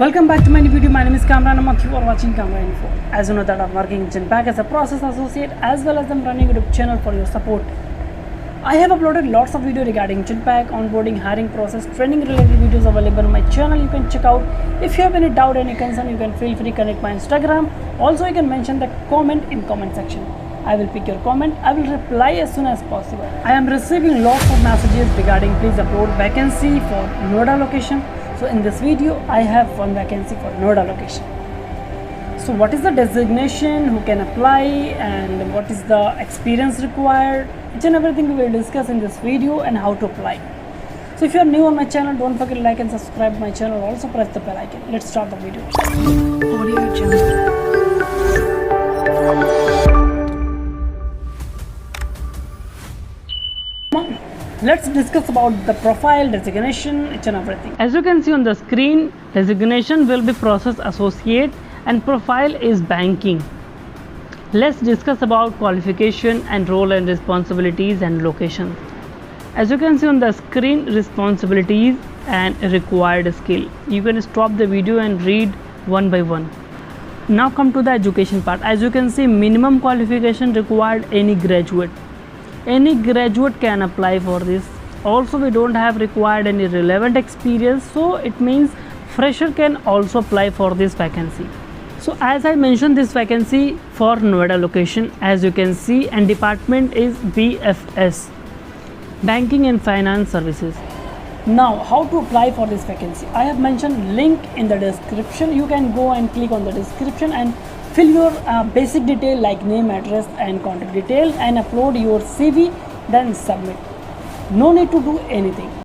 Welcome back to my new video. My name is Kamran and you are watching Kamran Info. As you know that I'm working in Genpact as a process associate as well as I'm running a YouTube channel for your support. I have uploaded lots of videos regarding Genpact, onboarding, hiring process, training related videos available on my channel. You can check out. If you have any doubt, any concern, you can feel free to connect my Instagram. Also, you can mention the comment in comment section. I will pick your comment. I will reply as soon as possible. I am receiving lots of messages regarding please upload vacancy for Noida location. So in this video, I have one vacancy for Noida location. So what is the designation, who can apply, and what is the experience required? Each and everything we will discuss in this video and how to apply. So if you are new on my channel, don't forget to like and subscribe my channel. Also press the bell icon. Let's start the video. Audio Jungle. Let's discuss about the profile, designation, each and everything. As you can see on the screen, designation will be process associate and profile is banking. Let's discuss about qualification and role and responsibilities and location. As you can see on the screen, responsibilities and required skill. You can stop the video and read one by one. Now come to the education part. As you can see, minimum qualification required any graduate. Any graduate can apply for this. Also, we don't have required any relevant experience, so it means fresher can also apply for this vacancy. So as I mentioned, this vacancy for Noida location, as you can see, and department is BFS, banking and finance services. Now how to apply for this vacancy? I have mentioned link in the description. You can go and click on the description and fill your basic detail like name, address and contact detail and upload your CV, then submit. No need to do anything.